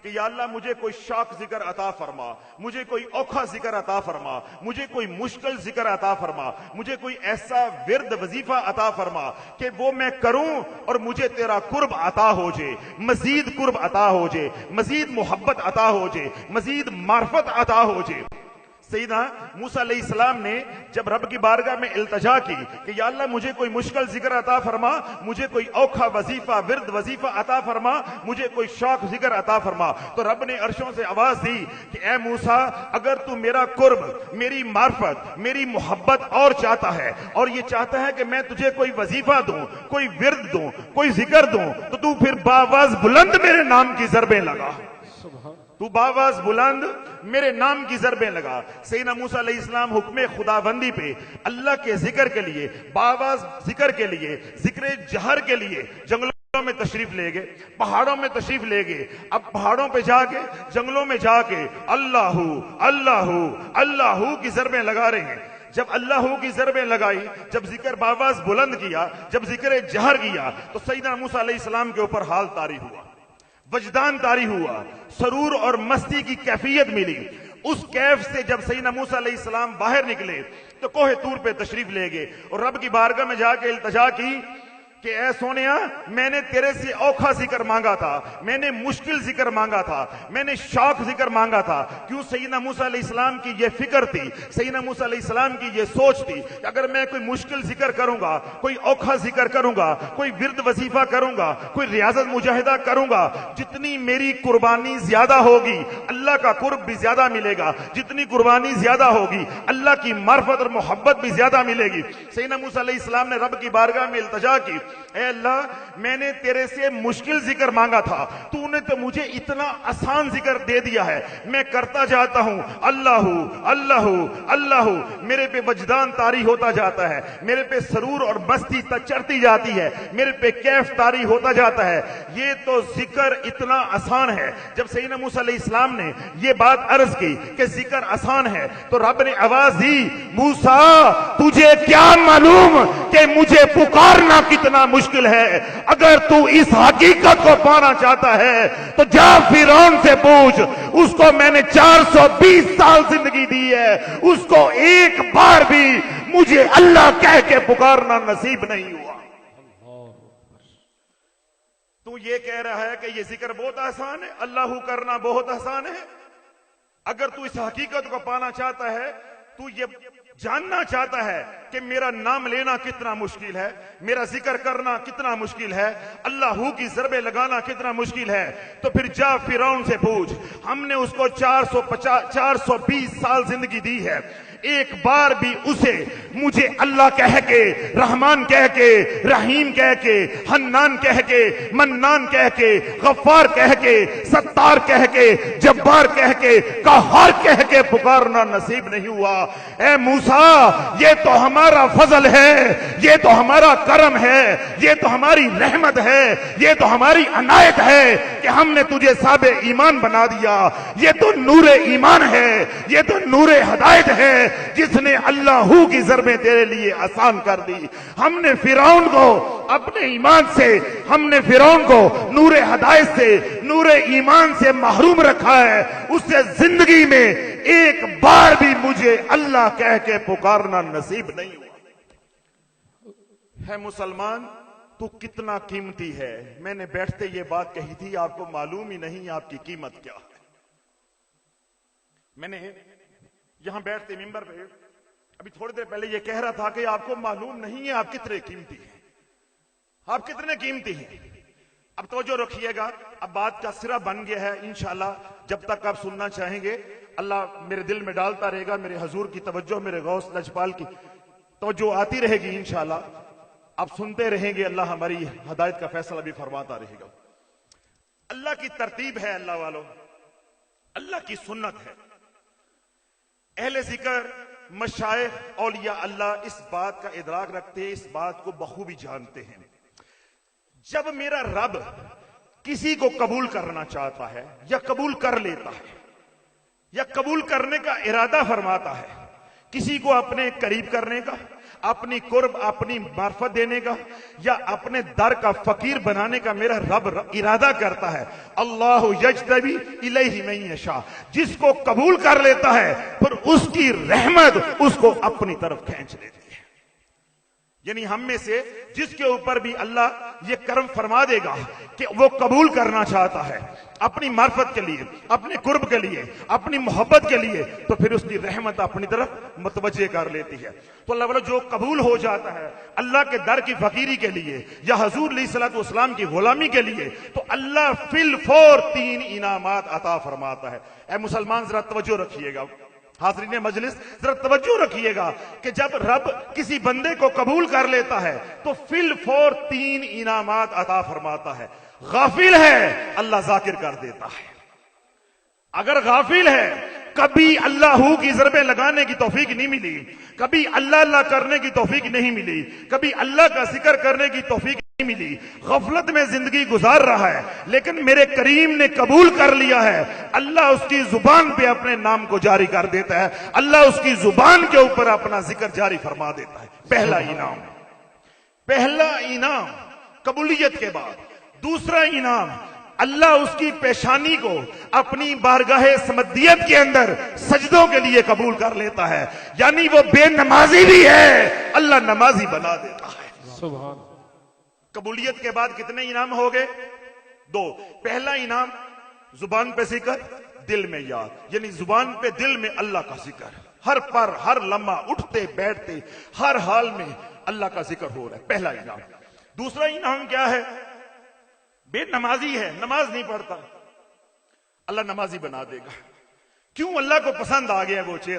کہ یا اللہ مجھے کوئی شاک ذکر عطا فرما، مجھے کوئی اوکھا ذکر عطا فرما، مجھے کوئی مشکل ذکر عطا فرما، مجھے کوئی ایسا ورد وظیفہ عطا فرما کہ وہ میں کروں اور مجھے تیرا قرب عطا ہو جائے، مزید قرب عطا ہو جائے، مزید محبت عطا ہو جائے، مزید معرفت عطا ہو جائے۔ سیدنا موسیٰ علیہ السلام نے جب رب کی بارگاہ میں التجا کی کہ یا اللہ مجھے کوئی مشکل ذکر عطا فرما، مجھے کوئی اوکھا وظیفہ ورد وظیفہ عطا فرما، مجھے کوئی شوق ذکر عطا فرما، تو رب نے عرشوں سے آواز دی کہ اے موسیٰ اگر تو میرا قرب، میری معرفت، میری محبت اور چاہتا ہے اور یہ چاہتا ہے کہ میں تجھے کوئی وظیفہ دوں، کوئی ورد دوں، کوئی ذکر دوں، تو پھر باواز بلند میرے نام کی ضربیں لگا، تو باواز بلند میرے نام کی ضربیں لگا۔ سیدنا موسیٰ علیہ السلام حکم خداوندی پہ اللہ کے ذکر کے لیے، باواز ذکر کے لیے، ذکر جہر کے لیے جنگلوں میں تشریف لے گئے، پہاڑوں میں تشریف لے گئے۔ اب پہاڑوں پہ جا کے، جنگلوں میں جا کے اللہ اللہ اللہ کی ضربیں لگا رہے ہیں۔ جب اللہ کی ضربیں لگائی، جب ذکر باواز بلند کیا، جب ذکر جہر کیا، تو سیدنا موسیٰ علیہ السلام کے اوپر حال طاری ہوا، وجدان طاری ہوا، سرور اور مستی کی کیفیت ملی۔ اس کیف سے جب سیدنا موسیٰ علیہ السلام باہر نکلے تو کوہ طور پہ تشریف لے گئے اور رب کی بارگاہ میں جا کے التجا کی کہ اے سونیا میں نے تیرے سے اوکھا ذکر مانگا تھا، میں نے مشکل ذکر مانگا تھا، میں نے شوق ذکر مانگا تھا۔ کیوں؟ سیدنا موسیٰ علیہ السلام کی یہ فکر تھی، سیدنا موسیٰ علیہ السلام کی یہ سوچ تھی کہ اگر میں کوئی مشکل ذکر کروں گا، کوئی اوکھا ذکر کروں گا، کوئی ورد وظیفہ کروں گا، کوئی ریاضت مجاہدہ کروں گا، جتنی میری قربانی زیادہ ہوگی اللہ کا قرب بھی زیادہ ملے گا، جتنی قربانی زیادہ ہوگی اللہ کی معرفت اور محبت بھی زیادہ ملے گی۔ سیدنا موسیٰ علیہ السلام نے رب کی بارگاہ میں التجا کی، اے اللہ میں نے تیرے سے مشکل ذکر مانگا تھا، تو نے تو مجھے اتنا آسان ذکر دے دیا ہے، میں کرتا جاتا ہوں اللہ اللہ اللہ، میرے پہ وجدان طاری ہوتا جاتا ہے، میرے پہ سرور اور مستی چڑھتی جاتی ہے، میرے پہ کیف طاری ہوتا جاتا ہے۔ یہ تو ذکر اتنا آسان ہے۔ جب سیدنا موسیٰ علیہ السلام نے یہ بات عرض کی کہ ذکر آسان ہے تو رب نے آواز دی، موسیٰ تجھے کیا معلوم کہ مجھے پکارنا کتنا مشکل ہے؟ اگر تو اس حقیقت کو پانا چاہتا ہے تو جا فرعون سے پوچھ، اس کو میں نے 420 سال زندگی دی ہے، اس کو ایک بار بھی مجھے اللہ کہہ کے پکارنا نصیب نہیں ہوا۔ تو یہ کہہ رہا ہے کہ یہ ذکر بہت آسان ہے، اللہ کرنا بہت آسان ہے۔ اگر تو اس حقیقت کو پانا چاہتا ہے، تو یہ جاننا چاہتا ہے کہ میرا نام لینا کتنا مشکل ہے، میرا ذکر کرنا کتنا مشکل ہے، اللہ کی ضربیں لگانا کتنا مشکل ہے، تو پھر جا فرعون سے پوچھ۔ ہم نے اس کو 420 سال زندگی دی ہے، ایک بار بھی اسے مجھے اللہ کہہ کے، رحمان کہہ کے، رحیم کہہ کے، حنان کہہ کے، منان کہہ کے، غفار کہہ کے، ستار کہہ کے، جبار کہہ کے، قہار کہہ کے پکارنا نصیب نہیں ہوا۔ اے موسیٰ یہ تو ہمارا فضل ہے، یہ تو ہمارا کرم ہے، یہ تو ہماری رحمت ہے، یہ تو ہماری عنایت ہے کہ ہم نے تجھے صاحب ایمان بنا دیا۔ یہ تو نور ایمان ہے، یہ تو نور ہدایت ہے جس نے اللہ کی ضربیں تیرے لیے آسان کر دی۔ ہم نے فرعون کو اپنے ایمان سے، ہم نے فرعون کو نور ہدایت سے، نور ایمان سے محروم رکھا ہے۔ اس سے زندگی میں ایک بار بھی مجھے اللہ کہہ کے پکارنا نصیب نہیں ہوا۔ ہے مسلمان تو کتنا قیمتی ہے۔ میں نے بیٹھتے یہ بات کہی تھی، آپ کو معلوم ہی نہیں آپ کی قیمت کیا ہے۔ میں نے یہاں بیٹھتے ممبر پہ ابھی تھوڑی دیر پہلے یہ کہہ رہا تھا کہ آپ کو معلوم نہیں ہے آپ کتنے قیمتی ہیں، آپ کتنے قیمتی ہیں۔ اب توجہ رکھیے گا، اب بات کا سرا بن گیا ہے، انشاءاللہ جب تک آپ سننا چاہیں گے اللہ میرے دل میں ڈالتا رہے گا، میرے حضور کی توجہ، میرے غوث لجپال کی توجہ آتی رہے گی، انشاءاللہ آپ سنتے رہیں گے، اللہ ہماری ہدایت کا فیصلہ بھی فرماتا رہے گا۔ اللہ کی ترتیب ہے اللہ والوں، اللہ کی سنت ہے۔ اہل ذکر، مشائخ، اولیاء اللہ اس بات کا ادراک رکھتے ہیں، اس بات کو بخوبی جانتے ہیں۔ جب میرا رب کسی کو قبول کرنا چاہتا ہے یا قبول کر لیتا ہے یا قبول کرنے کا ارادہ فرماتا ہے، کسی کو اپنے قریب کرنے کا، اپنی قرب اپنی معرفت دینے کا یا اپنے در کا فقیر بنانے کا میرا رب ارادہ کرتا ہے. اللہ یجتبی الیہ من یشاء، جس کو قبول کر لیتا ہے پھر اس کی رحمت اس کو اپنی طرف کھینچ لیتی ہے. یعنی ہم میں سے جس کے اوپر بھی اللہ یہ کرم فرما دے گا کہ وہ قبول کرنا چاہتا ہے اپنی معرفت کے لیے، اپنے قرب کے لیے، اپنی محبت کے لیے، تو پھر اس کی رحمت اپنی طرف متوجہ کر لیتی ہے. تو اللہ والا جو قبول ہو جاتا ہے اللہ کے در کی فقیری کے لیے یا حضور علیہ الصلوۃ والسلام کی غلامی کے لیے، تو اللہ فی الفور 3 انعامات عطا فرماتا ہے. اے مسلمان ذرا توجہ رکھیے گا، حاضرین مجلس ذرا توجہ رکھیے گا کہ جب رب کسی بندے کو قبول کر لیتا ہے تو فی الفور 3 انعامات عطا فرماتا ہے. غافل ہے اللہ ذاکر کر دیتا ہے. اگر غافل ہے کبھی اللہ کی ضربیں لگانے کی توفیق نہیں ملی، کبھی اللہ اللہ کرنے کی توفیق نہیں ملی، کبھی اللہ کا ذکر کرنے کی توفیق نہیں ملی، غفلت میں زندگی گزار رہا ہے، لیکن میرے کریم نے قبول کر لیا ہے، اللہ اس کی زبان پہ اپنے نام کو جاری کر دیتا ہے، اللہ اس کی زبان کے اوپر اپنا ذکر جاری فرما دیتا ہے. پہلا انعام قبولیت کے بعد. دوسرا انعام اللہ اس کی پیشانی کو اپنی بارگاہ سمدیت کے اندر سجدوں کے لیے قبول کر لیتا ہے. یعنی وہ بے نمازی بھی ہے اللہ نمازی بنا دیتا ہے. سبحان. قبولیت کے بعد کتنے انعام ہو گئے؟ 2. پہلا انعام زبان پہ ذکر دل میں یاد، یعنی زبان پہ دل میں اللہ کا ذکر، ہر پر ہر لمحہ اٹھتے بیٹھتے ہر حال میں اللہ کا ذکر ہو رہا ہے. پہلا انعام. دوسرا انعام کیا ہے؟ بے نمازی ہے، نماز نہیں پڑھتا، اللہ نمازی بنا دے گا. کیوں؟ اللہ کو پسند آ گیا وہ چہرہ.